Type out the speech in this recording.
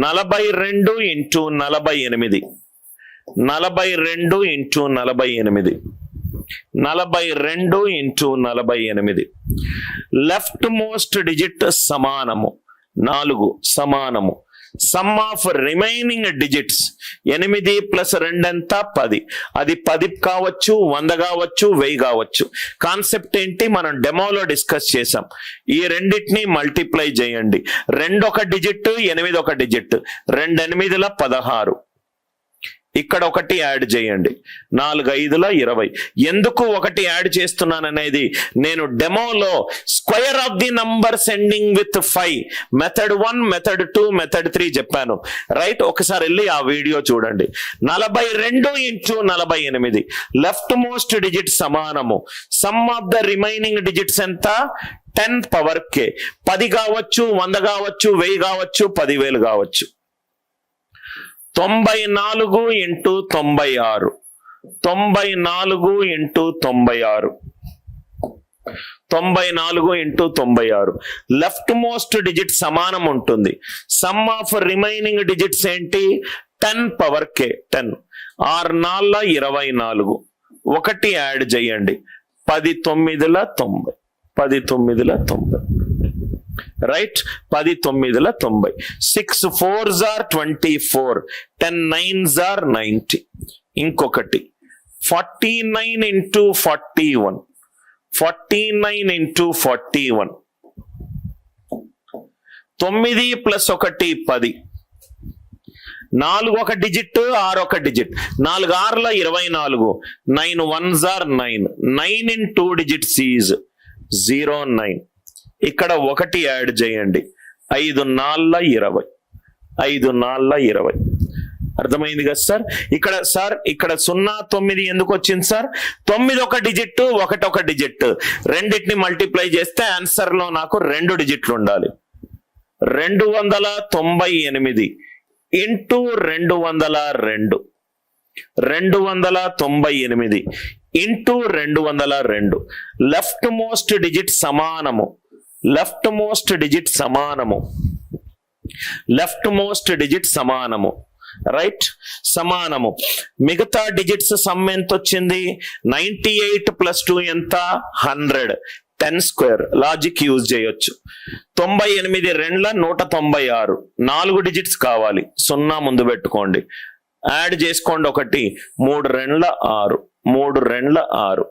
42 into 48, 42 into 48, 42 into 48. Left most digit సమానము 4 సమానము. Sum of remaining digits 8 plus 2 ఎంత 10. అది 10 కావచ్చు, 100 కావచ్చు, 1000 కావచ్చు. కాన్సెప్ట్ ఏంటి మనం డెమోలో డిస్కస్ చేసాం. ఈ రెండింటిని మల్టిప్లై చేయండి. 2 ఒక డిజిట్, 8 ఒక డిజిట్, 2 8ల 16. ఇక్కడ 1 యాడ్ చేయండి, 4 5ల 20. ఎందుకు 1 యాడ్ చేస్తున్నాననేది నేను డెమోలో square of the numbers ending with 5 method 1, method 2, method 3 చెప్పాను. రైట్, ఒకసారి వెళ్ళి ఆ వీడియో చూడండి. 42 ఇంటూ 48, లెఫ్ట్ మోస్ట్ డిజిట్ సమానము. Sum of the remaining digits ఎంత 10 పవర్ k. 10 కావచ్చు, 100 కావచ్చు, 1000 కావచ్చు, 10,000 కావచ్చు. 94 into 96, 94 into 96, 94 into 96. Left most digit సమానం ఉంటుంది. సమ్ ఆఫ్ రిమైనింగ్ డిజిట్స్ ఏంటి 10 పవర్ k 10. 6 4ల 24. 1 యాడ్ చేయండి, 10 9ల 90, 10 9ల 90. Right, 10 9ల 90. 6 4s are 24, 10 9s are 90. ఇంకొకటి 49 ఇంటూ 41, 49 ఇంటూ 41. 9 ప్లస్ 1 10. 4 ఒక డిజిట్, 6 ఒక digit. 4 6ల 24, 9 1s are 9. 9 in 2 digits is 09. ఇక్కడ 1 యాడ్ చేయండి, 5 4ల 20, 5 4ల 20. అర్థమైంది కదా సార్? ఇక్కడ సార్ ఇక్కడ 0 9 ఎందుకు వచ్చింది సార్? 9 ఒక డిజిట్, 1 ఒక డిజిట్. రెండింటిని మల్టిప్లై చేస్తే ఆన్సర్ లో నాకు 2 డిజిట్లు ఉండాలి. 298 into 202, 298 into 202. Left most digit సమానము, లెఫ్ట్ మోస్ట్ డిజిట్ సమానము, లెఫ్ట్ మోస్ట్ డిజిట్ సమానము. రైట్, సమానము. మిగతా డిజిట్స్ సమ్ ఎంత వచ్చింది? 98 ప్లస్ 2 ఎంత 100, 10 స్క్వేర్. లాజిక్ యూజ్ చేయొచ్చు. 98 2ల 196. 4 డిజిట్స్ కావాలి, 0 ముందు పెట్టుకోండి. యాడ్ చేసుకోండి 1, 3 2ల 6, 3 2ల 6.